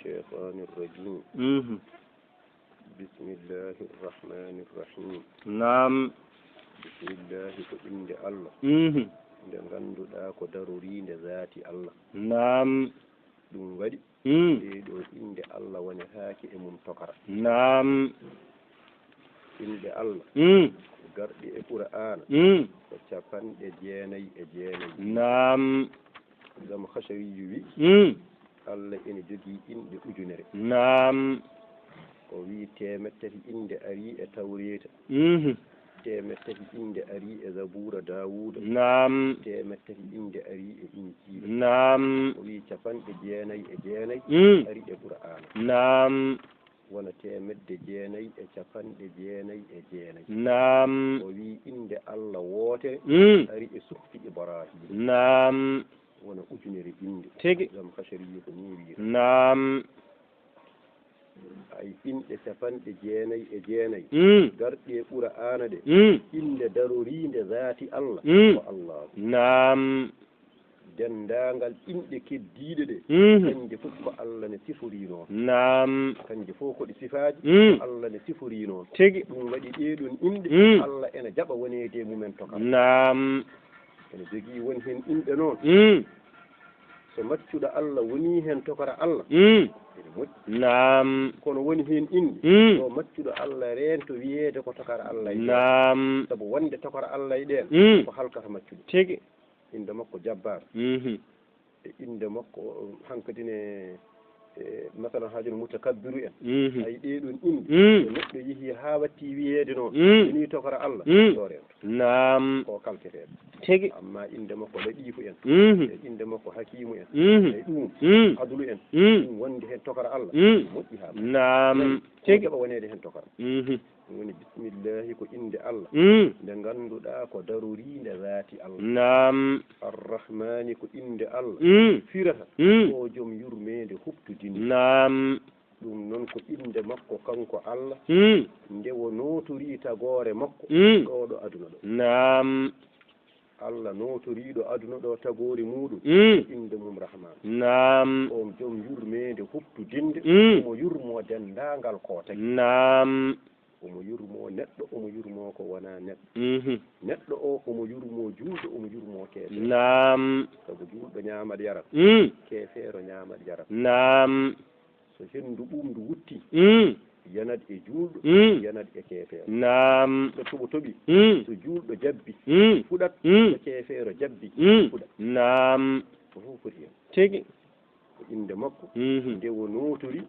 الشيطان الرجيم بسم الله الرحمن الرحيم نعم بسم الله كإند الله nde ganduɗa ko darorinde zaati Allah nam ɗum waɗi ɗeɗo inde Allah woni haaki e mum tokara nam inde Allah garɗi e Qur'ana ko capanɗe jeenayi e jeenayi nam gam Khashawiyyu wi Allah ene jogii inde ujunere nam o wi temettati inde ari e Tawreta temettati inde ari e Zabura Dawuda nam temettati inde ari e Injila nam o wi capanɗe jeenayi e jeenayi ari e Qur'ana nam wona temedde jeenayi e capanɗe jeenayi e jeenayi nam o wi inde Allah wootere ari e suhfi Ibrahima nam wona ujunere inde tigi gam Khashawiyyu ko ni wi nam ay inde capanɗe jeenayi e jeenayi garɗi e Qur'ana de inde darorinde zaati Allah ko Allah nam dendagal inde keddiɗe ɗe kanje fof ko Allah ne sifori noon nam kanje fof ko ɗi sifaji Allah ne sifori noon tigi ɗum waɗi ɗeɗon inde Allah ene jaɓa wonede mumen tokam nam ene jogii woni hen inde noon so maccuɗo Allah woni hen tokora Allah ene moƴƴi nam kono woni hen inde so maccuɗo Allah rento wiyeede ko tokara Allah nam sabu wonde tokora Allah ɗen ko halkata maccuɗo tigi inde makko Jabbar e inde makko hankadine masalan hajul mutakabbiru en ay ɗeɗon inde so neɗɗo yeehi ha watti wiyeede noon woni tokora Allah so rento nam ko kalketeɗo tigi amma inde makko Latifu en e inde makko Hakimu en e ɗum Adlu en ɗum wonde hen tokara Allah moƴƴi ha nam tigi jaɓa wonede hen tokara woni bisimillahi ko inde Allah nde ganduɗa ko darorinde zaati Allah nam arrahmani ko inde Allah firata o joom yurmede huɓtudinde nam ɗum noon ko inde makko kanko Allah nde wo notori tagore makko ɗo ɗo aduna ɗo nam Allah notoriɗo aduna ɗo tagori muɗum inde mum Rahman nam on joom yurmede huɓtudinde omo yurmo dendagal ko tagi nam omo yurmo neɗɗo omo yurmo ko wona neɗɗo neɗɗo o omo yurmo julɗo omo yurmo keefe nam sabu julɗo ñamat yarat keefeero ñamat yarat nam so hendu ɓumdu wutti yanat e julɗo yanat e keefeero nam so toɓo toɓi so julɗo jabbi fuɗat so keefeero jabbi fuɗat nam ko fof foti hen tigi ko inde makko nde wo notori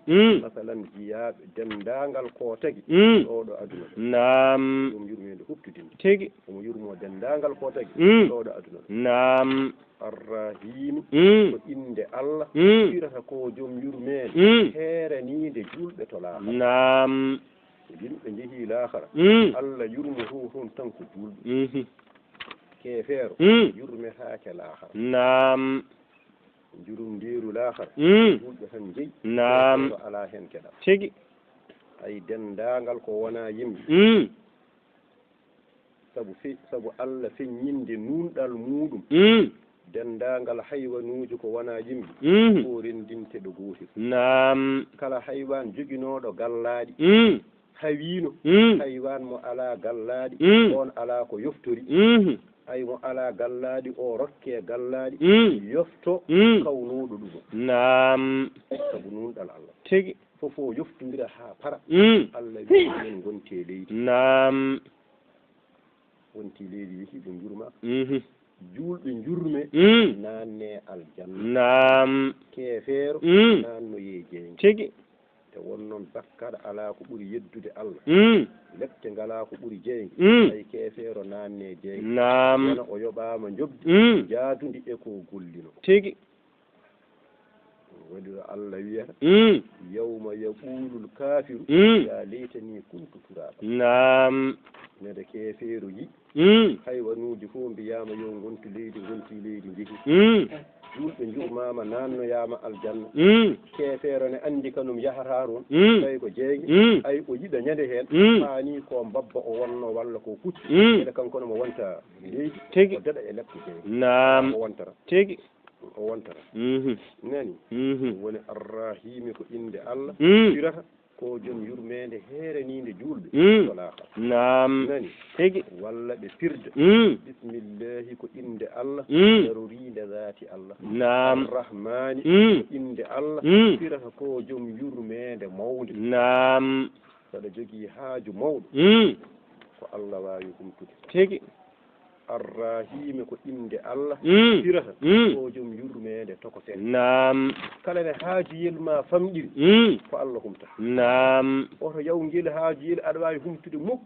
masalan jiyaɓe dendagal ko tagi ɗoɗo aduna ɗo nam ɗum yurmede huɓtudinde tigi omo yurmo dendagal ko tagi ɗoɗo aduna ɗo nam arrahimi ko inde Allah firata ko joom yurmede heeranide julɓe to laahara nam so yimɓe jeehi laahara Allah yurmo hon tan ko julɓe keefeero yurmetake laahara nam jurum ndeeru laahara julɓe tan jeeyi nam ala hen keɗal tigi ay dendagal ko wona yimɓe sabu Allah feññinde nunɗal muɗum dendagal haywanuji ko wona yimɓe o rendinteɗo gotel nam kala haywan joguinoɗo gallaɗi hawino haywan mo ala gallaɗi on ala ko yoftori hay mo ala gallaɗi o rokke gallaɗi yofto kawnoɗo ɗumo nam sabu nunɗal Allah tigi fofo yoftodira ha para Allah wi men gonte leydi nam wonti leydi yeehi ɓe jurma julɓe jurme nanne aljanna nam keefeero nanno yeejeynge tigi te won noon bakkaɗo ala ko ɓuuri yeddude Allah lette ngala ko ɓuuri jeyge ay keefeero nanne jeyge nam wona o yoɓama jobdi jaadundi e ko gollino tigi waɗiro Allah wiyata yawma yaqulul kafiru ya leytani kuntu turaba nam nede keefeero yi haywanuji fof mbiyama yo gonti leydi jeehi julɓe jurmama nannoyama aljanna keefeero ne andi kanum yahata toon tawi ko jeeyge ay o yiɗa ñande hen faani ko mbabba o wonno walla ko kucci ede kanko ne mo wonta leydi tigi o daɗa e lebte jeeyge nam o wontata tigi o wontata nani woni arrahimi ko inde Allah firata ko joom yurmede heeraninde julɓe solaka nani walla ɓe firda bismillahi ko inde Allah darorinde zati Allah arrahmani ko inde Allah firata ko joom yurmede mawde saɗa jogii haaju mawɗo ko Allah wawi humtude arrahimi ko inde Allah firata ko joom yurmede tokosen kala ne haajuyel ma famɗiri ko Allah humta oto yawgel haajuyel aɗa wawi humtude mukko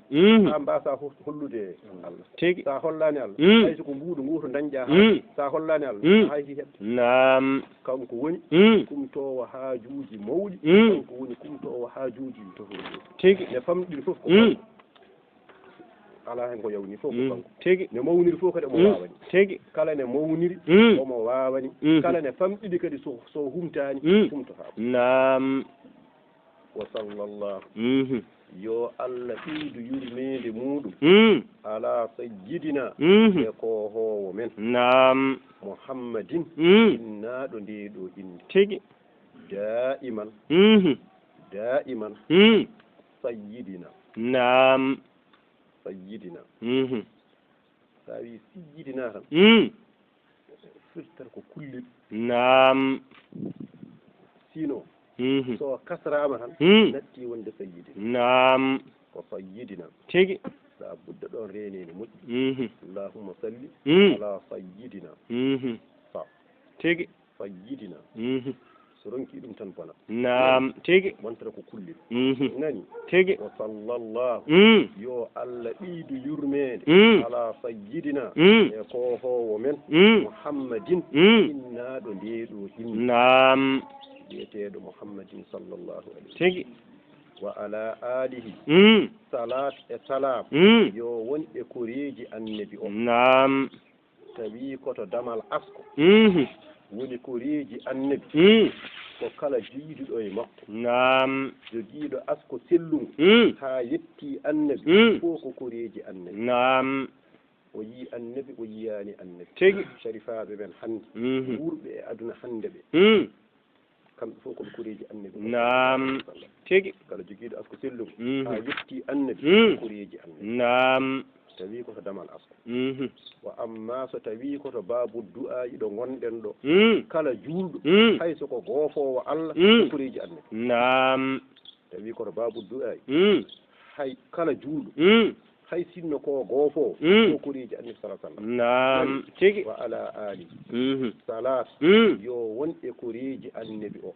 ha mbasa hollude Allah sa hollani Allah hay soko mbuuɗo ngo to dañƴa ha sa hollani Allah hayki heɓta kanko woni kumtowo haajuji mawɗi kanko woni kumtowo haajuji tohorɗi ne famɗiri foof ko ala hen ko yawni fof ko kanko ne mawniri fof kadi omo wawani kala ne mawniri omo wawani kala ne famɗiɗi kadi so humtani humtotako wa sallallahu yo Allah ɓeydu yurmede muɗum ala sayyidina e ko howo men muhammadin innaɗo ndeɗo inde daiman sayyidina sayyidina sa wi sijjidina tan firtat ko kullel sino so kasrama tan natti wonde sayyidina ko sayyidina la budda ɗon renede moƴƴi allahumma salli ala sayyidina sa sayyidina so ronki ɗum tan bona wontata ko kullel nani wa sallallahu yo Allah ɓeydu yurmede ala sayyidina e ko howo men muhammadin innaɗo ndeɗo inde wiyeteɗo muhammadin sallllahu alayhi wa ala alihi salat e salam yo won e koreji annabi o tawi koto damal asko woni koreji annabi ko kala jiiduɗo e makko jogiiɗo asko sellum ha yetti annabi fof ko koreji annabi o yi annabi o yiyani annabi sharifaɓe men hande wurɓe e aduna hande ɓe kamɓe fof koɓe koreji annabi kala jogiiɗo asko sellum ha yetti annabi koreji annabi tawi koto damal asko wa amma so tawi koto babu du'a iɗo gonɗen ɗo kala julɗo hayso ko goofowo Allah koreji annabi tawi koto babu du'a hay kala julɗo hay sinno ko goofowo ko koreji annabi sallallahu alaihi wa ala ali salat yo won e koreji annabi o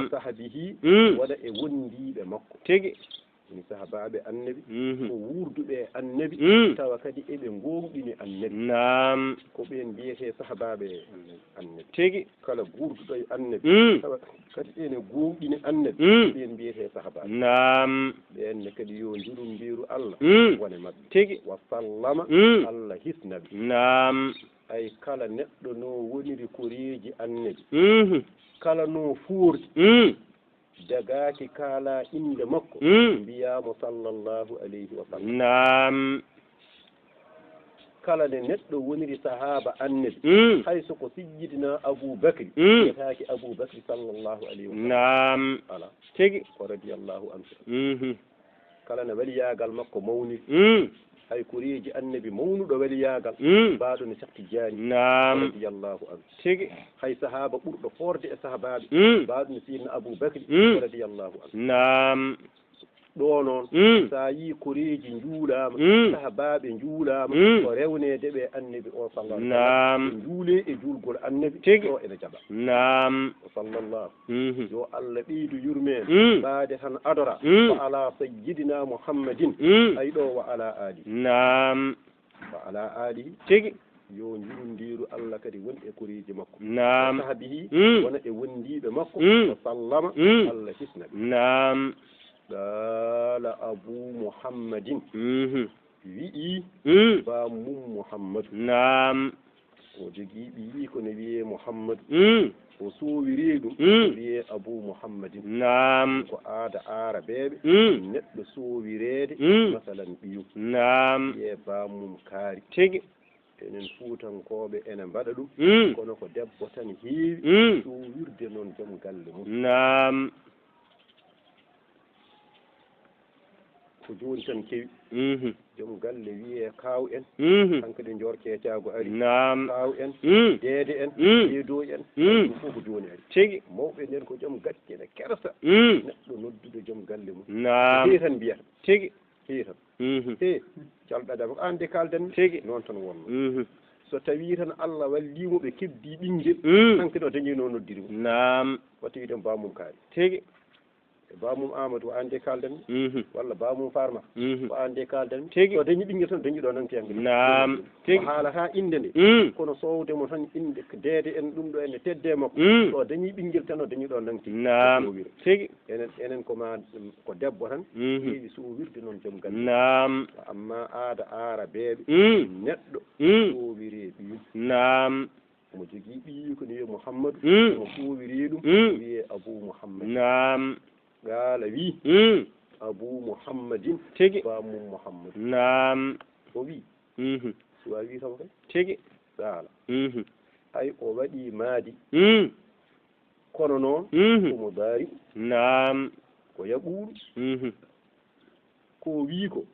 sahabihi waɗa e wondiɓe makko ni sahabaɓe annabi ko wurduɓe annabi tawa kadi eɓe gonɗini annabi ko ɓen mbiyete sahabaɓe annabi kala wurduɗo e annabi tawa kadi ene gonɗini annabi ɓen mbiyete sahabaɓe ɓenne kadi yo jurum mbiru Allah wone mabɓe wa sallama Allah hisnaɓe ay kala neɗɗo no woniri koreji annabi kala no fuurti dagaki kala inde makko mbiyamo sallallahu alayhi wa sallam kala ne neɗɗo woniri sahaba annabi hayso ko sijjidina aboubacry wiyetaki aboubacry sallllahu alayhi wa sallam ala ko radiyallahu anhu kala ne waliyagal makko mawniri hay koreji annabi mawnuɗo waliyagal mbaɗo ne Cheikh Tidiane radiyallahu anhu hay sahaba ɓurɗo forde e sahabaɓe mbaɗo ne Seydina Aboubacry radiyallahu anhu ɗo noon sa yi koreji juulama sahabaɓe juulama ko rewnede ɓe annabi o sallallahu juule e julgol annabi o ene jaɓa sallallahu yo Allah ɓeydu yurmen ɓaade tan adora wa ala sayyidina muhammadin ay ɗo wa ala ali wa ala alihi yo njurundiru Allah kadi woni e koreji makko sahabihi wona e wondiɓe makko sallama Allah hisnaɓe qala abu muhammadin wi'i ba mum muhammadu o jogii ɓiyi kono wiye muhammadu o sowiri ɗum wiye abu muhammadin ko aada arabeɓe neɗɗo sowireede masalan ɓiyu wiye ba mum kaari enen fuutankoɓe ene mbaɗa ɗum kono ko debbo tan heewi suwirde noon joom galle mum nam ko joni tan kewi joom galle wiye kaw en hanko ɗe jorke caago ari nam kaw en deede en deedoy en ɗum fof ko joni ari tigi mawɓe nden ko joom gacce ne kersa neɗɗo noddude joom galle mum nam heyi tan mbiyata tigi heyi tan he calɗaɗama ko an de kalden tigi noon tan wonno so tawi tan Allah wallimo ɓe keddi ɓinguel hanke ɗo dañino noddiri mum nam watta wiide bamum kaari tigi bamum Amadou ko an de kalden walla bamum Farma ko an de kalden tigi o dañi ɓinguel tan dañi ɗo nangti nam tigi o haalata inde nde kono sowdemo tan inde deede en ɗum ɗo ene tedde makko o dañi ɓinguel tan o dañi ɗo nangti nam tigi enen koma ko debbo tan heewi sowirde noon joom galle nam amma aada arabeɓe neɗɗo sowiri ɓiyum nam omo jogui ɓiyi ko ne wiye Mouhammadou omo sowiri ɗum wiye Abou Mouhammad nam gaala wi Abou Mouhammadin tigi bamum Mouhammadou nam o wi suwa wi tama kay tigi gaala ay o waɗi maadi kono noon omo daari nam ko yaɓuɗo ko wi ko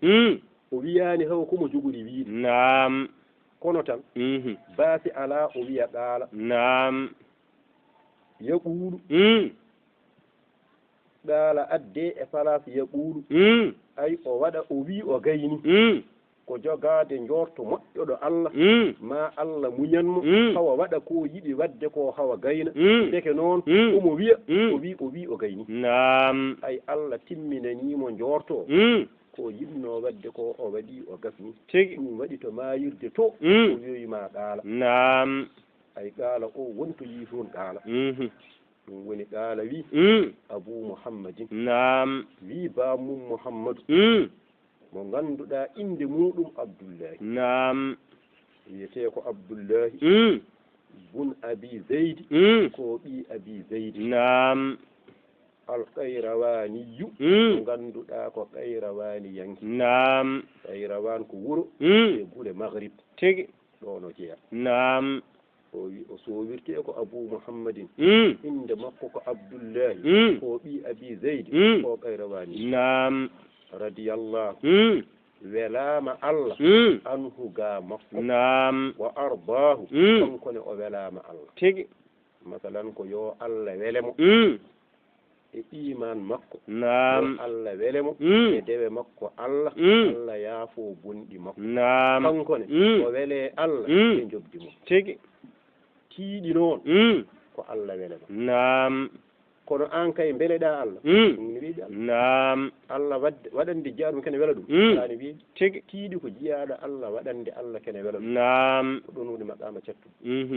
o wiyani haw komo jogori wiide nam kono tan baasi ala o wiya ɗaala nam yaɓuɗo ɗaala adde e place yaɓuɗo ay o waɗa o wi o gayni ko jogade jorto moƴƴoɗo Allah ma Allah muñanmo hawa waɗa ko yiɗi wadde ko hawa gayna deke noon omo wiya o wi o gayni nam ay Allah timminanimo jorto ko yinno wadde ko o waɗi o gasni tigi ɗum waɗi to mayirde to o wiyoyima ɗaala nam ay ɗaala o wonto yi toon ɗaala ɗum woni ɗaala wi Abou Mouhammadin nam wi bamum Mouhammadou mo ganduɗa inde muɗum Abdoullahi nam wiyete ko Abdoullahi bun Abi Zeydi ko ɓi Abi Zeydi nam alkayrawaniyu ganduɗa ko kayrawani yanki nam kayrawan ko wuuro e guure maghrib tigi ɗo no jeeya nam o wi o sowirte ko Abou Mouhammadin inde makko ko Abdoullahi ko ɓi Abi Zeydi ko kayrawani nam radiyallahu welama Allah anhu ga makko nam wa ardahu kankone o welama Allah tigi masalan ko yo Allah welemo e iman makko nam Allah welemo e dewe makko Allah Allah yaafo bonɗi makko nam kankone o wele Allah e jobdi mo tigi tiiɗi noon ko Allah welema nam kono an kay beleɗa Allah ɗum wiide Allah nam Allah waɗande jaaɗum kene wela ɗum ani wiide tigi tiiɗi ko jiyaɗo Allah waɗande Allah kene wela ɗum nam ko ɗon woni maqama cattu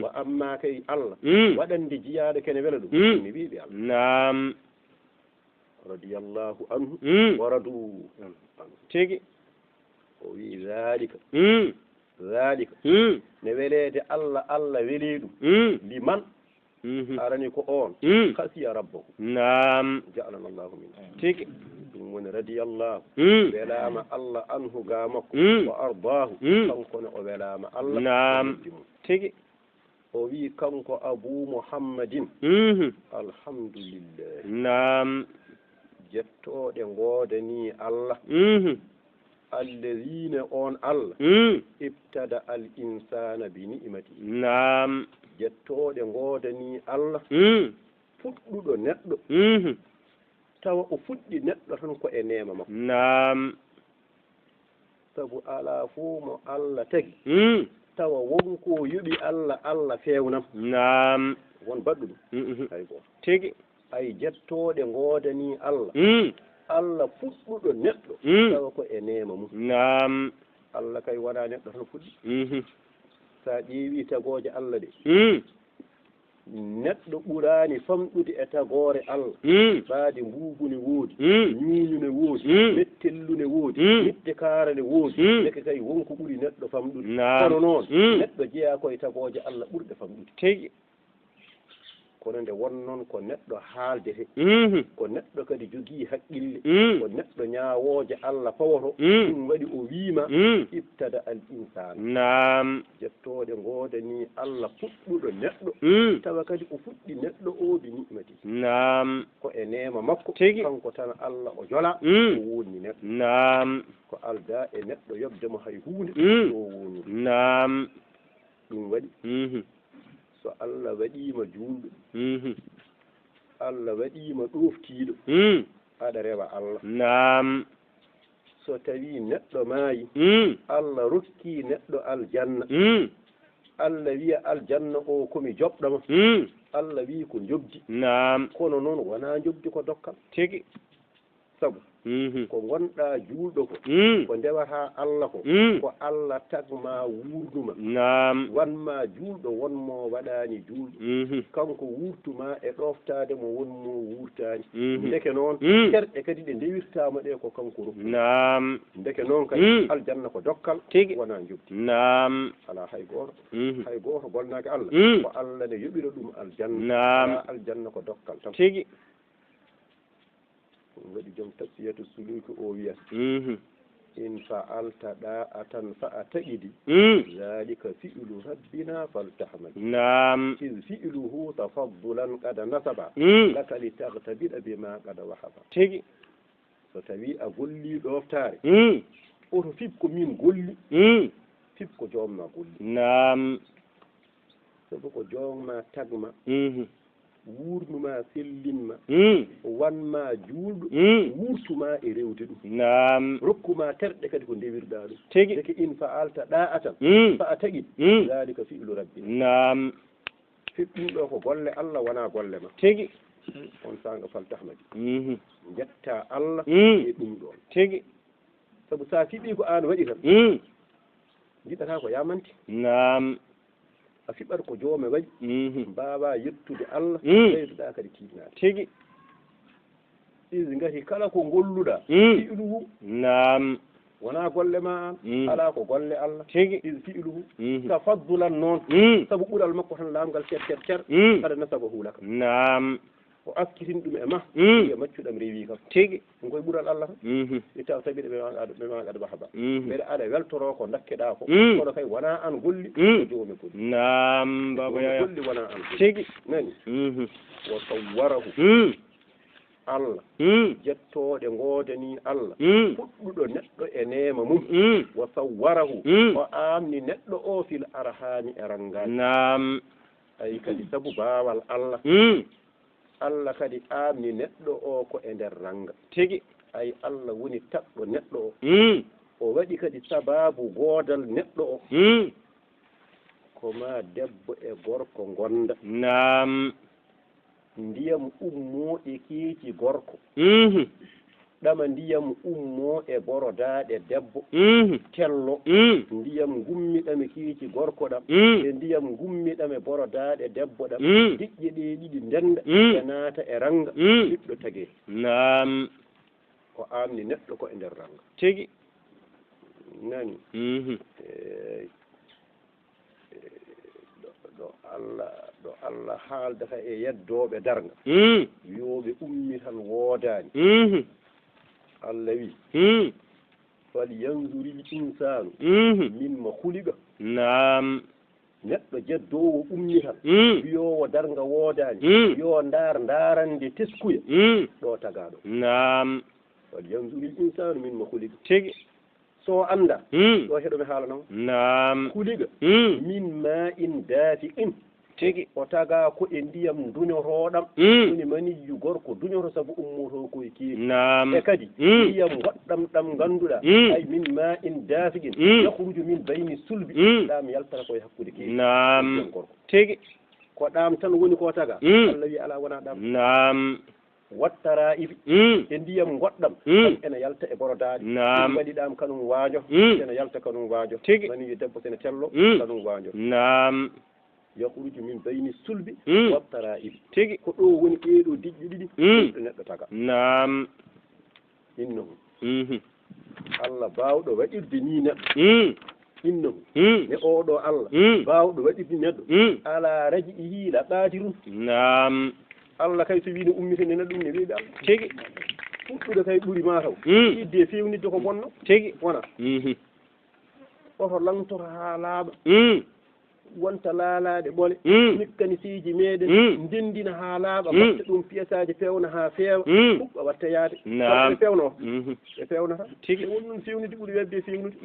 wa amma kay Allah waɗande jiyaɗo kene wela ɗum mi wiiɓe Allah nam radiyallahu anhu wa radu tigi o wi zalika ne welede Allah weli ɗum liman arani ko on khasiya rabbahu nam ja'alana Allahu min tigi ɗum woni radiyallahu welama Allah anhu ga makko wa ardahu kankone o welama Allah nam tigi o wi kanko Abou Mouhammadin alhamdulillah nam jettoɗe godani Allah الذين on Allah ibtada al insana bi ni'mati nam jettoɗe godani Allah fuɗɗuɗo neɗɗo tawa o fuɗɗi neɗɗo tan ko e nema makko nam sabu ala fo mo Allah tagi tawa wonko yuɓi Allah fewnam nam won baɗɗu ɗum hay goto tigi ay jettoɗe godani Allah fuɗɗuɗo neɗɗo tawa ko e nema mum nam Allah kay wona neɗɗo tan fuɗɗi sa ƴeewi tagoje Allah de neɗɗo ɓurani famɗude e tagore Allah baade mbuubu ne woodi ñuuñu ne woodi mettellu ne woodi mitte kaara ne woodi deke kay wonko ɓuri neɗɗo famɗude kono noon neɗɗo jeeya koye tagoje Allah ɓurɗe famɗude tigi kono nde won noon ko neɗɗo haaldete ko neɗɗo kadi jogii haqqille ko neɗɗo ñaawooje Allah fawoto ɗum waɗi o wiima ibtada al insana nam jettooɗe ngoodani Allah fuɗɗuɗo neɗɗo tawa kadi o fuɗɗi neɗɗo o bi ni'mati nam ko e neema makko tigi kanko tan Allah o jola o wonni neɗɗo nam ko alda e neɗɗo yobdemo hay huunde o wonni nam ɗum waɗi so Allah waɗiima juulɗo Allah waɗiima ɗoftiiɗo aɗa rewa Allah nam so tawi neɗɗo maayi Allah rokkii neɗɗo aljanna Allah wiya aljanna o komi joɓɗoma Allah wii ko jogdi nam kono noon wonaa jogdi ko dokkal tigi sabu ko gonɗaa juulɗo ko ko ndewataa Allah ko ko Allah tagma wuurduma nam wanma juulɗo wonmo waɗaani juulɗo kanko wuurtuma e ɗoftaade mo wonmo wuurtaani ndeke noon terɗe kadi ɗe ndewirtaama ɗe ko kanko rokku nam ndeke noon kadi aljanna ko dokkal tigi wonaa jogdi nam alaa hay gooto bolnaake Allah ko Allah ne yoɓira ɗum aljanna nam aljanna ko dokkal tan tigi waɗi joom tasiyatu suluki o wiyata in fa'alta da'atan fa'ataqidi zalika fi'lu rabbina faltahmad nam iz fi'luhu tafaddulan qad nasaba laka litaghtabida bima qad wahaba tigi so tawi a golli ɗoftare oto fib ko min golli fib ko joomma golli nam sabu ko joomma tagma wuurnuma sellinma wanma juulɗo wurtuma e rewde ɗum nam rokkuma terɗe kadi ko ndewirɗa ɗum tigi deke in fa'alta da'atan fa a taqi zalika fi'lu rabbi nam fiɗɗum ɗo ko golle Allah wona golle ma tigi on sanga faltahmadi jetta Allah e ɗum ɗon tigi sabu sa fiɓi ko an waɗi tan jiɗata ko yamanti nam a fiɓat ko joome waɗi mbawa yettude Allah ɓeyduɗa kadi tiɗnaade tigi isi ngati kala ko golluɗa fi'luhu nam wona golle ma an ala ko golle Allah tigi isi fi'luhu tafaddulan noon sabu ɓural makko tan lamgal cer kada nasaba hulaka nam o askitin ɗum e ma e maccuɗam rewi kam tigi ɗum koye ɓural Allah tan ittaw tabiɗe ɓe ma aɗa bahaba mbeɗa aɗa weltoro ko dakkeɗa ko kono kay wona an golli ko joomi golli nam baba yaya golli wona an golli tigi nani wo sawwarahu Allah jettooɗe ngoodani Allah fuɗɗuɗo neɗɗo e neema mum wo sawwarahu o amni neɗɗo o fil arhami e rangaji nam ayi kadi sabu baawal Allah Allah kadi amni neɗɗo o ko e nder ranga tigi ay Allah woni taɓɗo neɗɗo o o waɗi kadi sababu goodal neɗɗo o ko ma debbo e gorko gonda nam ndiyam ummo e keeci gorko ɗama ndiyam ummo e borodaɗe debbo tello ndiyam gummiɗam e keeci gorko ɗam e ndiyam gummiɗam e borodaɗe debbo ɗam diƴƴe ɗe ɗiɗi ndenda e naata e ranga ɓiɗɗo tagee nam ko amni neɗɗo ko e nder ranga tigi nani ɗo Allah haaldata e yeddooɓe darga wiyoɓe ummi tan woodani Allah wi fal yanzuril insanu mimma khuliqa nam neɗɗo jeddoowo ummi tan wiyowo darga woodani yo daarande teskuya ɗo tagaɗo nam fal yanzuril insanu mimma khuliqa tigi so anda ɗo heɗomi haalanama nam khuliqa min ma in dafiqin tigi o taga ko e ndiyam duñoroɗam woni maniyyu gorko duñoto sabu ummoto koye keewi nam e kadi ndiyam goɗɗam ɗam ganduɗa ay min ma in dafiqin yahruju min bayni sulbi ɗam yaltata koye hakkude keewi nam gorko tigi ko ɗam tan woni ko taga Allah wi ala wona ɗam nam wattara ibi e ndiyam goɗɗam ɗam ene yalta e borodaɗe nam waɗi ɗam kanum waajo ene yalta kanum waajo tigi maniyyu debbo sene tello kanum waajo nam yahruju min bayni sulbi wattara ibi tigi ko ɗo woni ɗeɗo diƴƴe ɗiɗi ɗo neɗɗo taga nam innahu Allah bawɗo waɗirde ni neɗɗo innahu ne oɗo Allah bawɗo waɗirde neɗɗo ala raji'ihi la qadirun nam Allah kay so wi no ummitene neɗɗo ne weeɓi Allah tigi fuɗɗude kay ɓuri ma taw idde fewnidde ko bonno tigi wona oto langtoto ha laaɓa wonta laalaɗe ɓole mécaniciji meɗen ndendina ha laaɓa watta ɗum piésaji pewna ha feewa fuɓɓa watta yaade ɓe pewno ɓe pewnata tigi won ɗum fewnide ɓuuri wedde fewnude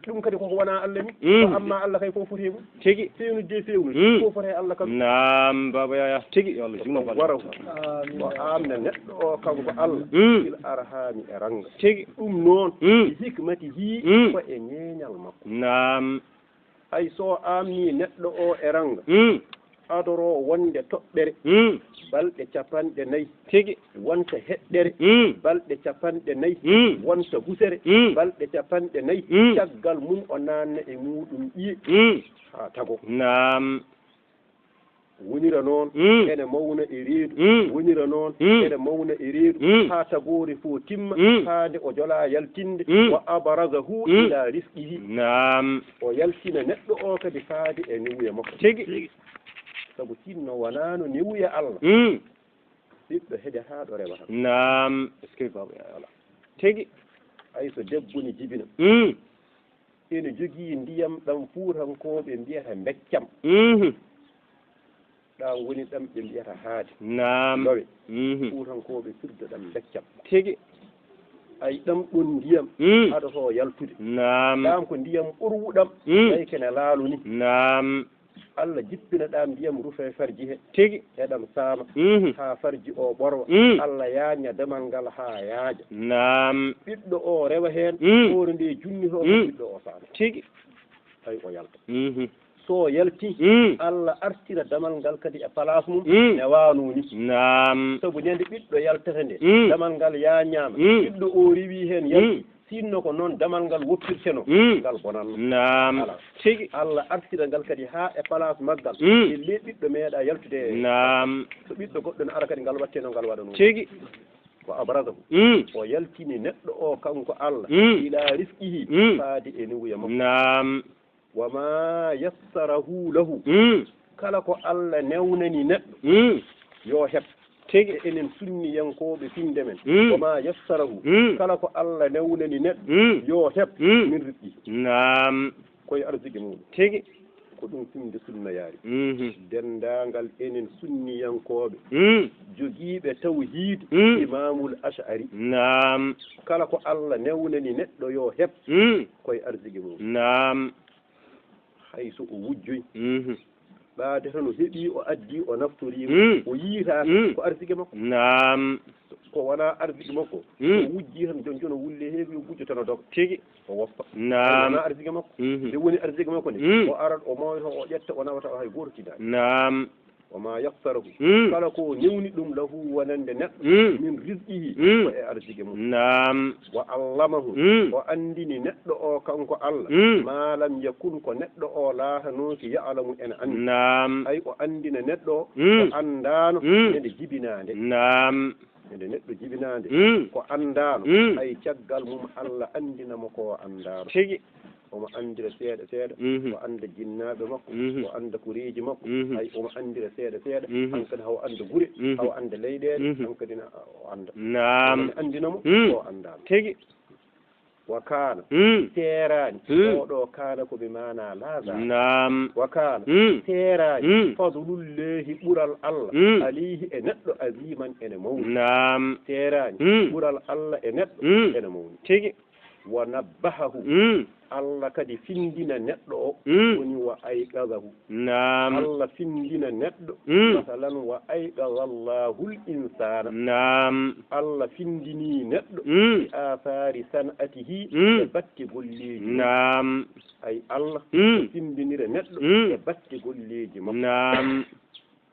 ɗum kadi koko wona Allah ni ko amma Allah kay fof foti mum tigi fewnudde fewnude fof foti Allah kam nam baba yaya tigi yo Allah jumno waraw ko amna neɗɗo o kanko Allah il arhami e ranga tigi ɗum noon hikmati hi ko e ñeeñal makko nam hay so amni neɗɗo o e ranga adoro wonde toɓɓere balɗe capanɗe nayyi tigi wonta heɗɗere balɗe capanɗe nayyi wonta busere balɗe capanɗe nayyi caggal mum o nanna e muɗum ƴiye ha tago nam wonira noon ene mawna e reedu wonira noon ene mawna e reedu ha tagore fo timma haade o jola yaltinde wa abrazahu ila risqihi nam o yaltina neɗɗo o kadi faade e niwuya makko tigi sabu sinno wonano niwuya Allah ɓiɗɗo heede ha ɗo rewata nam est ce que baba ala tigi ay so debbo ne jibina ene jogii ndiyam ɗam fuutankoɓe mbiyata beccam ɗam woni ɗam ɓe mbiyata haade nam lowe fuutankoɓe firda ɗam beccam tigi ay ɗam ɗon ndiyam aɗa to yaltude nam ɗam ko ndiyam ɓurwuɗam ay kene laalu ni nam Allah jippina ɗam ndiyam rufe farji he tigi eɗam saama ha farji o ɓorwa Allah yaaña damal ngal ha yaaja nam ɓiɗɗo o rewa hen hoore nde junnito ɓiɗɗo o saama tigi ay o yalta so yalti Allah artira damal ngal kadi e place mum ne wanuni nam sabu ñande ɓiɗɗo yaltata nde damal ngal yaañama ɓiɗɗo o rewi hen yalti sinno ko noon damal ngal woppirteno ngal bonanno nam tigi Allah artira ngal kadi ha e place maggal elle ɓiɗɗo meeɗa yaltude nam so ɓiɗɗo goɗɗo ne ara kadi ngal watteno ngal waɗa noon tigi ko abrazahu o yaltini neɗɗo o kanko Allah ila risqihi faade e niwuya makko nam wama yassarahu lahu kala ko Allah newnani neɗɗo yo heɓ tigi enen sunniyankoɓe finde men wama yassarahu kala ko Allah newnani neɗɗo yo heɓ min risqi nam koye arsigi muɗum tigi ko ɗum finde sunna yaari dendagal enen sunniyankoɓe jogiiɓe tawhid imamul ash'ari nam kala ko Allah newnani neɗɗo yo heɓ koye arsigi muɗum nam hay so o wujjoy ɓaade tan o heeɓi o addi o naftori o yiita ko arsike makko nam ko wona arsike makko o wujji tan jon jon o wulle heeɓi o wujjo tan o doga tigi o woppa nam wona arsike makko nde woni arsike makko nde o arat o mawta o ƴetta o nawata o hay goto tidaani nam wama yassarahu kala ko newni ɗum lahu wonande neɗɗo min risqihi ko e arsike mum nam wa allamahu o andini neɗɗo o kanko Allah ma lam yakun ko neɗɗo o laatanoki ya'lamu ene andi nam ay o andina neɗɗo o ko andano nde jibinande nam nde neɗɗo jibinande ko andano ay caggal mum Allah andinamo ko andano tigi omo andira seeɗa seeɗa o anda jinnaɓe makko o anda kureji makko hay omo andira seeɗa seeɗa hankkadi hawo anda guure hawo anda leyɗele hankkadina o anda nam andinamo o andano tigi wa kana terani oɗo kana ko ɓe mana laga nam wa kana terani fadlullahi ɓuural Allah alayhi e neɗɗo aziman ene mawni nam terani ɓuural Allah e neɗɗo ene mawni tigi wa nabbahahu Allah kadi findina neɗɗo o woni wa ayqadahu nam Allah findina neɗɗo masalan wa ayqadha Allahu l-insana nam Allah findini neɗɗo bi athari san'atihi e batti golleji nam ay Allah findinira neɗɗo e batti golleji makko nam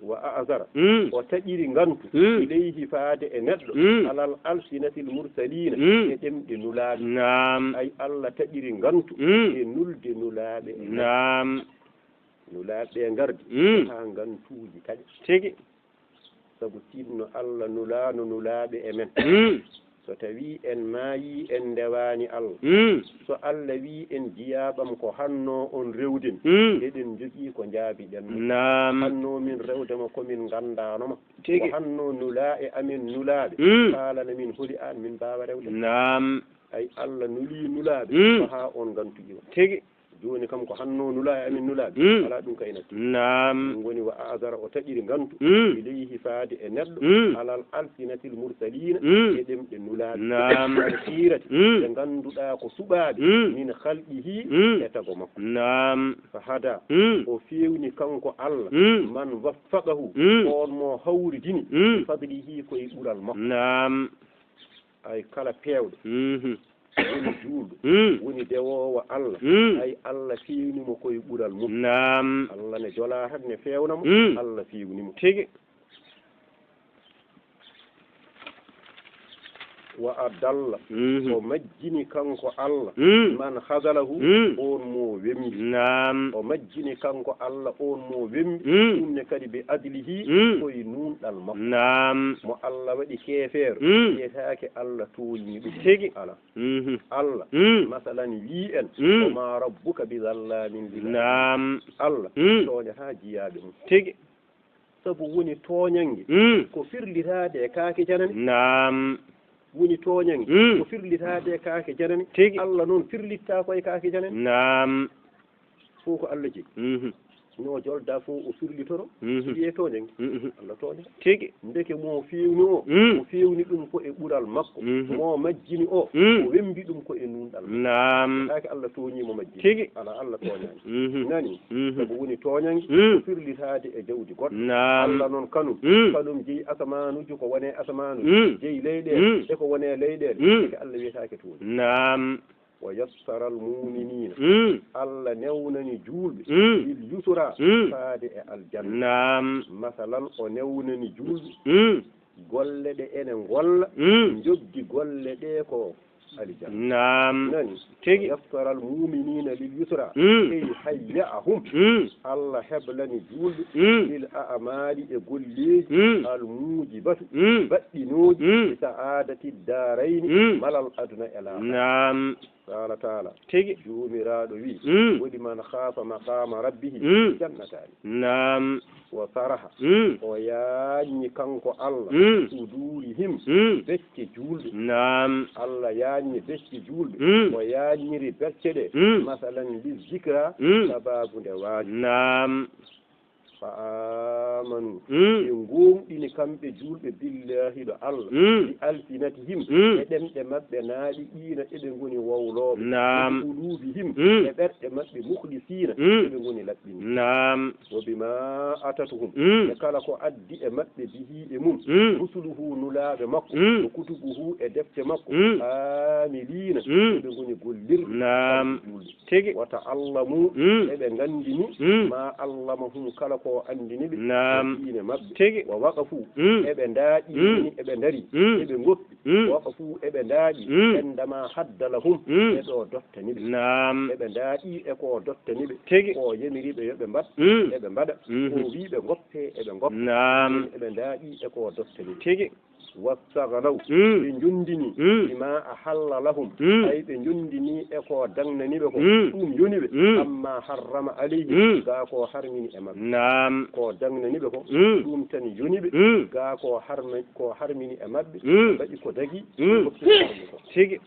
wa azara o taƴiri ngantu ilayhi faade e neɗɗo alal alsinatil mursalina e ɗemɗe nulaaɓe nam ay Allah taƴiri ngantu e nulde nulaaɓe nam nulaaɓe ngardi ha ngantuuji taƴa tigi sabu tinno Allah nulaano nulaaɓe e men so tawi en maayi en ndewani Allah so Allah wi en jiyaɓam ko hanno on rewden eɗen jogii ko jaabiɗen hanno min rewdema komin gandanoma ko hanno nula e amin nulaɓe kalana min holi an min mbawa rewde ay Allah nuli nulaɓe ko ha on gantuƴo tigi joni kam ko hanno nula e amin nulaɓe ala ɗum kaynatti ɗum woni wa azara o taƴiri gantu ileyhi faade e neɗɗo alal alsinatil mursalina e ɗemɗe nulaɓe siirati ɓe ganduɗa ko suɓaɓe min halqihi e tago makko fa hada o fewni kanko Allah man waffaqahu on mo hawridini fadlihi koye ɓural makko ay kala pewɗo woni juulɗo woni dewowo Allah ay Allah fiwnimo koye ɓural mum Allah ne jola tan ne fewnamo Allah fiwnimo tigi wa adalla o majjini kanko Allah man hasalahu on mo wembi o majjini kanko Allah on mo wembi ɗum ne kadi ɓe adlihi koye nunɗal makko mo Allah waɗi keefeero wiyetake Allah tooñi ɗum tigi ala Allah masalan wi en wama rabbuka bi zallamin lil Allah tooñata jiyaɓe mum tigi sabu woni tooñange ko firlitade e kaake janani woni tooñange ko firlitade e kaake janani Allah noon firlitta koye kaake janani fof ko Allah jegi no jolda fof o firlitoro wiye tooñange Allah tooñata tigi ndeke mo fewni o o fewni ɗum ko e ɓural makko mo majjini o o wembi ɗum ko e nunɗal kaake Allah tooñimo majjini tigi ala Allah tooñani nani sabu woni tooñange ko firlitade e jawdi goɗɗo Allah noon kanum jeeyi asamanuji ko wone asamanuji jeeyi leyɗele e ko wone leyɗele eke Allah wiyetake tooñi wa yassara almuminina Allah newnani julɓe il yusra faade e aljanna masalan o newnani julɓe golle ɗe ene golla joggi golle ɗe ko aljanna nani tigi yassara almuminina lil yusra ey hayya'ahum Allah heblani julɓe lil a'mali e golleji almujibatu baɗɗinoji sa'adati darayni malal aduna e laaha قال تعالى تيجي جوميرادو وي ودي من خاف مقام ربه جنتان وصرح وياني كانكو الله صدورهم بك جول الله ياني بك جول وياني ربكده مثلا بالذكرى سباب دواج فآمنوا ينقوم إن كم بجول بالله الله بألسنتهم إذن تمت بنادئين إذن قني وولوب قلوبهم إذن تمت بمخلصين إذن قني لبين وبما أتتهم يكالكو أدي أمت به إمم رسله نلا بمكو وكتبه أدفت مكو آملين إذن قني قلر وتعلموا إذن غندني ما علمهم كالكو andini ɓe diine maɓɓe wa waqafu eɓe ndaaƴi eɓe ndari eɓe goppi waqafu eɓe ndaaƴi endama haddalahum eɗo dottani ɓe eɓe ndaaƴi eko dottani ɓe ko yemiriɓe yoɓe mbaɗ eɓe mbaɗa ko wiɓe goppe eɓe goppa eɓe ndaaƴi eko dottani ɓe wassaganaw ɓe jundini bima ahalla lahum ay ɓe jundini eko dangnaniɓe ko ɗum yoniɓe amma harrama alayhim ga ko harmini e maɓɓe ko dangnaniɓe ko ɗum tan yoniɓe ga ko harmini e maɓɓe mbaɗi ko dagi tigi